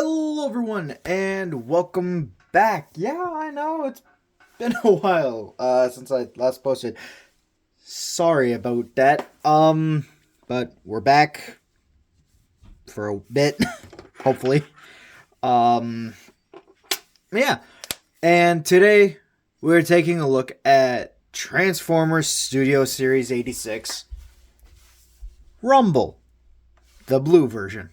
Hello, everyone, and welcome back. Yeah, I know it's been a while since I last posted. Sorry about that. But we're back for a bit, hopefully. Um, yeah, and today we're taking a look at Transformers Studio Series 86 Rumble, the blue version.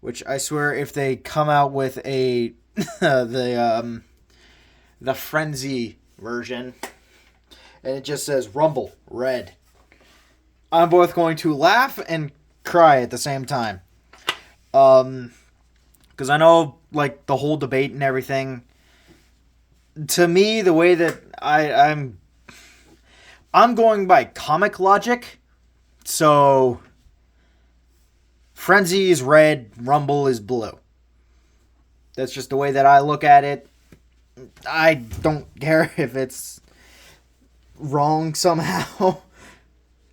Which I swear, if they come out with a the Frenzy version, and it just says Rumble Red, I'm both going to laugh and cry at the same time. Because I know, like, the whole debate and everything. To me, the way that I'm going by comic logic. So Frenzy is red, Rumble is blue. That's just the way that I look at it. I don't care if it's wrong somehow.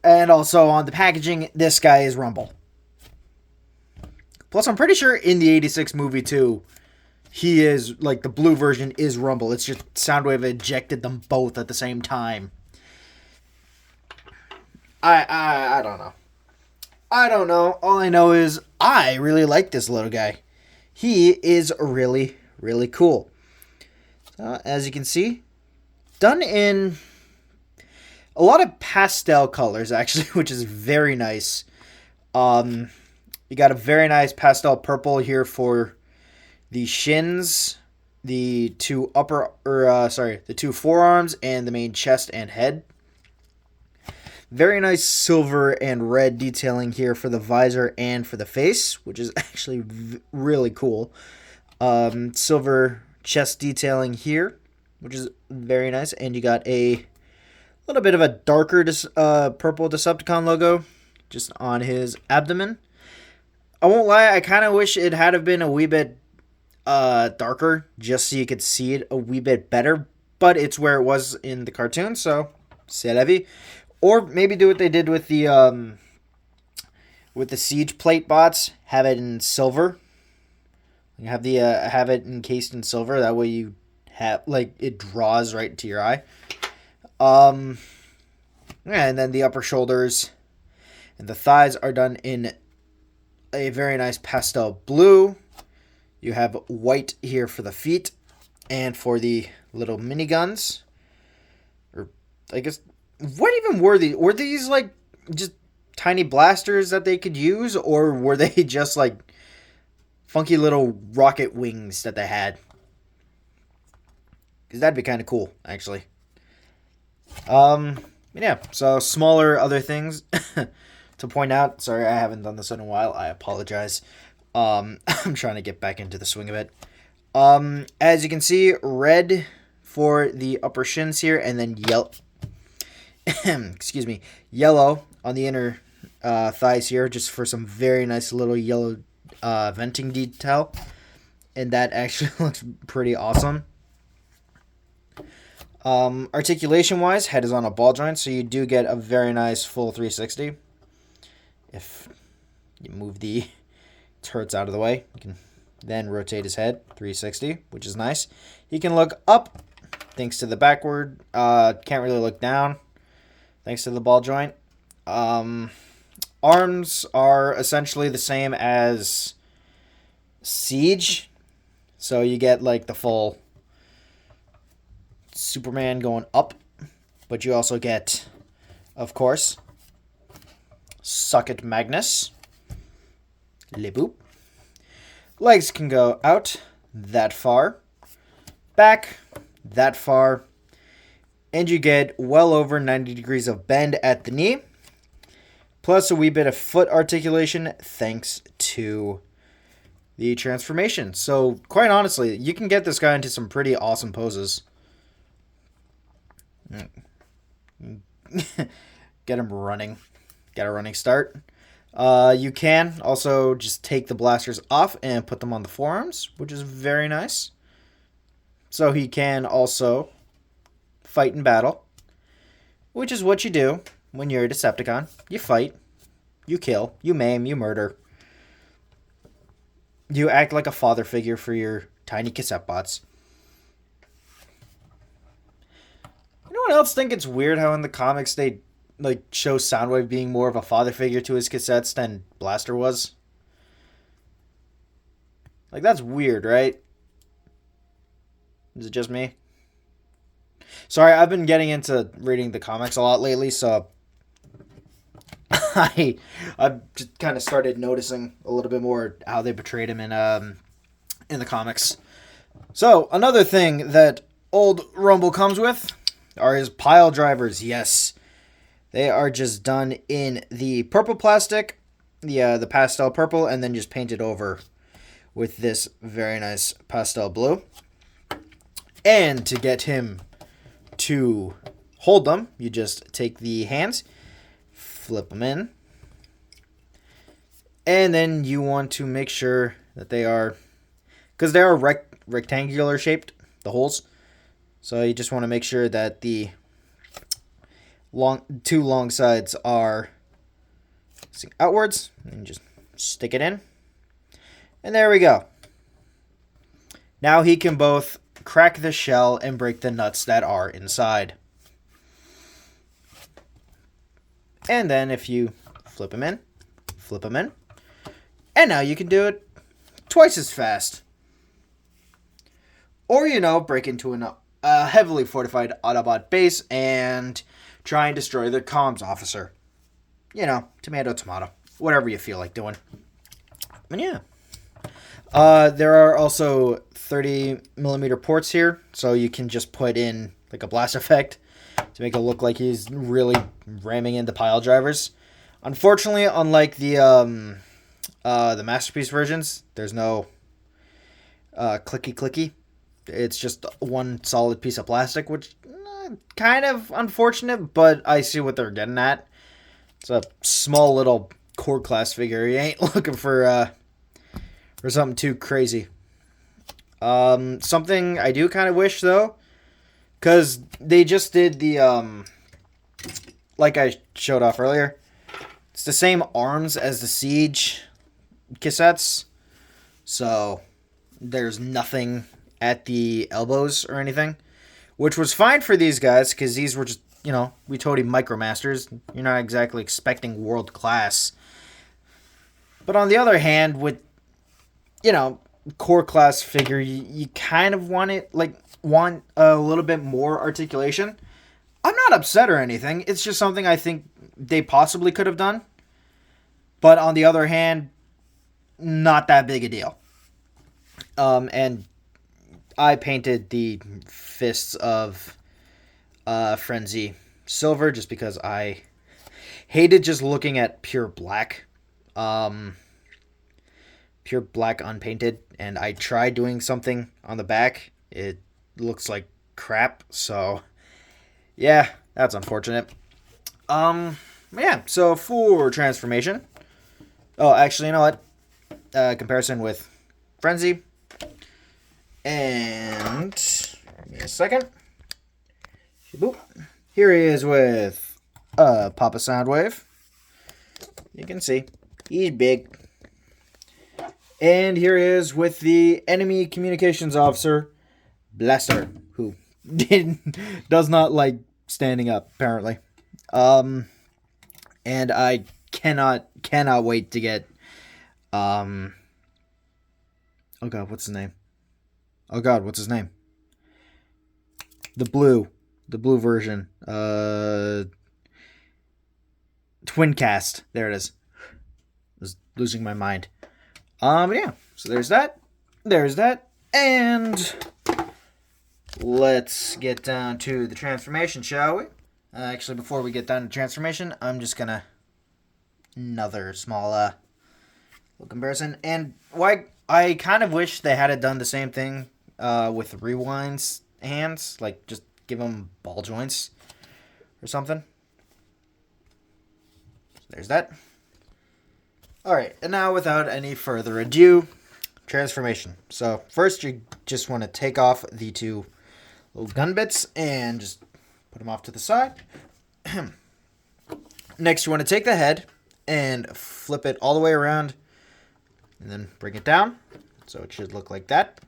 And also on the packaging, this guy is Rumble. Plus, I'm pretty sure in the 86 movie too, he is, like, the blue version is Rumble. It's just Soundwave ejected them both at the same time. I don't know. I don't know. All I know is I really like this little guy. He is really, really cool. As you can see, done in a lot of pastel colors, actually, which is very nice. You got a very nice pastel purple here for the shins, the two the two forearms, and the main chest and head. Very nice silver and red detailing here for the visor and for the face, which is actually really cool. Silver chest detailing here, which is very nice. And you got a little bit of a darker purple Decepticon logo just on his abdomen. I won't lie, I kind of wish it had been a wee bit darker, just so you could see it a wee bit better. But it's where it was in the cartoon, so c'est la vie. Or maybe do what they did with the siege plate bots. Have it in silver. You have have it encased in silver. That way you have, like, it draws right into your eye. And then the upper shoulders and the thighs are done in a very nice pastel blue. You have white here for the feet and for the little miniguns. Or I guess, what even were these? Were these, like, just tiny blasters that they could use, or were they just, like, funky little rocket wings that they had? Because that'd be kind of cool, actually. Yeah, so smaller other things to point out. Sorry, I haven't done this in a while. I apologize. I'm trying to get back into the swing of it. As you can see, red for the upper shins here, and then yellow. Excuse me, yellow on the inner thighs here, just for some very nice little yellow venting detail, and that actually looks pretty awesome. Articulation wise, head is on a ball joint, so you do get a very nice full 360. If you move the turrets out of the way, you can then rotate his head 360, which is nice. He can look up thanks to the backward. Can't really look down thanks to the ball joint. Arms are essentially the same as Siege, so you get, like, the full Superman going up, but you also get, of course, Socket Magnus. Le boop. Legs can go out that far, back that far, and you get well over 90 degrees of bend at the knee, plus a wee bit of foot articulation thanks to the transformation. So, quite honestly, you can get this guy into some pretty awesome poses. Get him running. Get a running start. You can also just take the blasters off and put them on the forearms, which is very nice. So he can also fight in battle, which is what you do when you're a Decepticon. You fight, you kill, you maim, you murder. You act like a father figure for your tiny cassette bots. Anyone else think it's weird how in the comics they like show Soundwave being more of a father figure to his cassettes than Blaster was? Like, that's weird, right? Is it just me? Sorry, I've been getting into reading the comics a lot lately, so I've just kind of started noticing a little bit more how they portrayed him in the comics. So another thing that old Rumble comes with are his pile drivers. Yes, they are just done in the purple plastic, the pastel purple, and then just painted over with this very nice pastel blue. And to get him to hold them, you just take the hands, flip them in, and then you want to make sure that they are, because they are rectangular shaped, the holes, so you just want to make sure that the two long sides are outwards, and just stick it in, and there we go. Now he can both crack the shell and break the nuts that are inside. And then if you flip them in, and now you can do it twice as fast. Or, break into a heavily fortified Autobot base and try and destroy the comms officer. Tomato, tomato. Whatever you feel like doing. And yeah. There are also 30mm ports here, so you can just put in like a blast effect to make it look like he's really ramming into pile drivers. Unfortunately, unlike the Masterpiece versions, there's no clicky. It's just one solid piece of plastic, which kind of unfortunate, but I see what they're getting at. It's a small little core class figure. You ain't looking for something too crazy. Something I do kind of wish, though, because they just did the, like I showed off earlier, it's the same arms as the Siege cassettes, so there's nothing at the elbows or anything, which was fine for these guys, because these were just, we totally Micromasters. You're not exactly expecting world class. But on the other hand, with core class figure, you kind of want a little bit more articulation. I'm not upset or anything. It's just something I think they possibly could have done. But on the other hand, not that big a deal. And I painted the fists of Frenzy silver just because I hated just looking at pure black. Pure black unpainted, and I tried doing something on the back. It looks like crap, so yeah, that's unfortunate. Yeah, so for transformation, actually, you know what? Comparison with Frenzy, and give me a second. Boop. Here he is with Papa Soundwave. You can see he's big. And here he is with the enemy communications officer, Blaster, who does not like standing up, apparently. And I cannot wait to get, oh god, what's his name? The blue version, Twincast, there it is. I was losing my mind. Yeah, so there's that, and let's get down to the transformation, shall we? Actually, before we get down to transformation, I'm just gonna, another small, little comparison, and why, I kind of wish they had done the same thing, with Rewind's hands, like, just give them ball joints, or something. So there's that. Alright, and now without any further ado, transformation. So first you just want to take off the two little gun bits and just put them off to the side. Next you want to take the head and flip it all the way around and then bring it down. So it should look like that.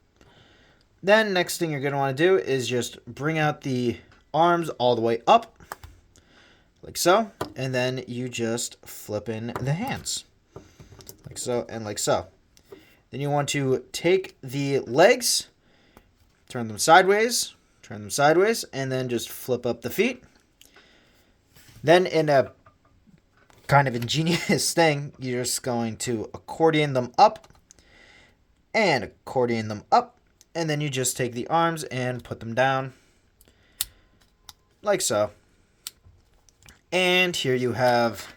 Then next thing you're going to want to do is just bring out the arms all the way up, like so. And then you just flip in the hands, like so and like so. Then you want to take the legs, turn them sideways, and then just flip up the feet. Then in a kind of ingenious thing, you're just going to accordion them up and accordion them up. And then you just take the arms and put them down like so. And here you have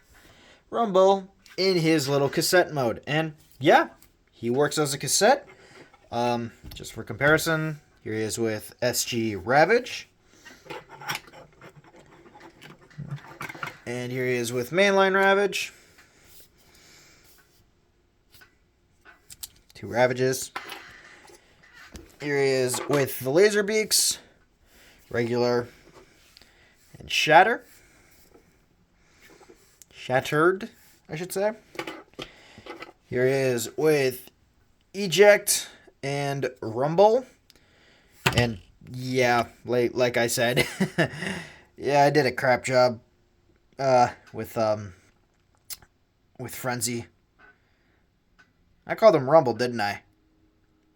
Rumble in his little cassette mode. And yeah, he works as a cassette. Just for comparison, here he is with SG Ravage. And here he is with Mainline Ravage. 2 Ravages. Here he is with the Laser Beaks, regular, and Shattered, I should say. Here he is with Eject and Rumble. And yeah, like I said, yeah, I did a crap job with Frenzy. I called him Rumble, didn't I?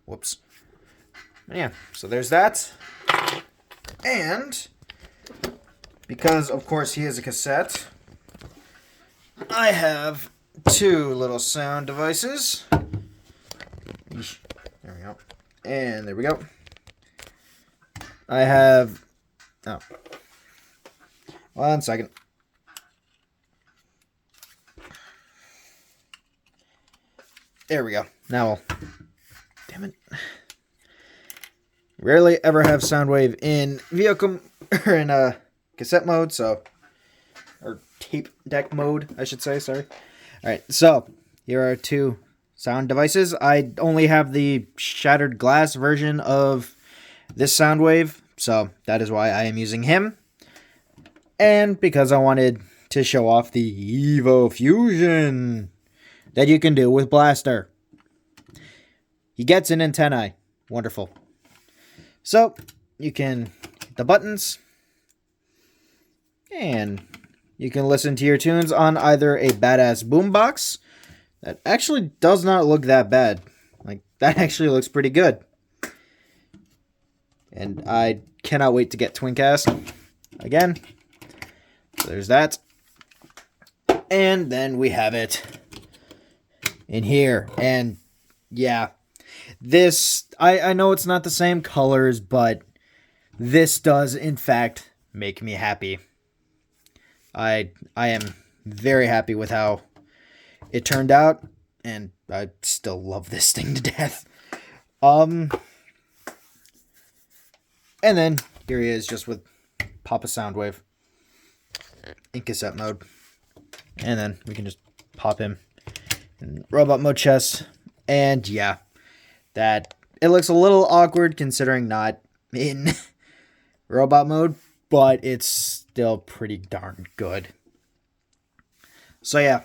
Whoops. Yeah, so there's that. And because, of course, he is a cassette, I have 2 little sound devices. There we go. And there we go. I have... Oh. 1 second. There we go. Now, damn it. Rarely ever have Soundwave in vehicle or in cassette mode, or tape deck mode, I should say. Sorry. All right, so here are 2 sound devices. I only have the shattered glass version of this Soundwave, so that is why I am using him. And because I wanted to show off the Evo Fusion that you can do with Blaster. He gets an antennae. Wonderful. So, you can hit the buttons, and you can listen to your tunes on either a badass boombox that actually does not look that bad. Like, that actually looks pretty good. And I cannot wait to get Twincast again. So there's that. And then we have it in here. And yeah, this, I know it's not the same colors, but this does in fact make me happy. I am very happy with how it turned out, and I still love this thing to death. And then here he is just with Papa Soundwave in cassette mode. And then we can just pop him in robot mode chest. And yeah, that it looks a little awkward considering not in robot mode, but it's still pretty darn good. So yeah,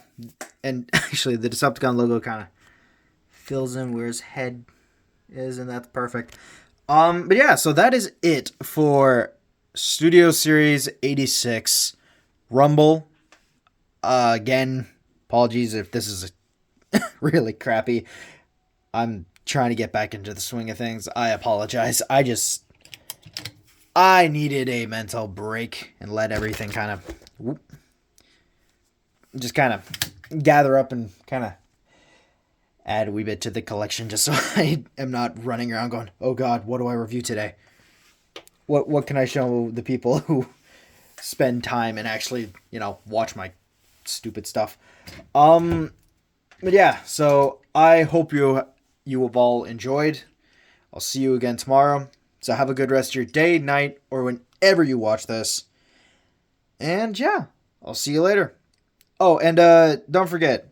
and actually the Decepticon logo kind of fills in where his head is, and that's perfect. But yeah, so that is it for Studio Series 86 Rumble. Again, apologies if this is really crappy. I'm trying to get back into the swing of things. I apologize. I needed a mental break and let everything kind of gather up and kind of add a wee bit to the collection, just so I am not running around going, oh god, what do I review today? What can I show the people who spend time and actually, watch my stupid stuff? But yeah, so I hope you have all enjoyed. I'll see you again tomorrow. So have a good rest of your day, night, or whenever you watch this. And yeah, I'll see you later. Oh, and don't forget,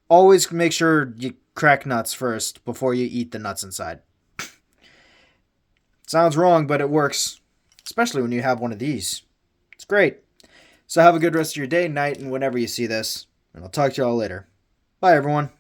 always make sure you crack nuts first before you eat the nuts inside. Sounds wrong, but it works. Especially when you have one of these. It's great. So have a good rest of your day, night, and whenever you see this. And I'll talk to you all later. Bye, everyone.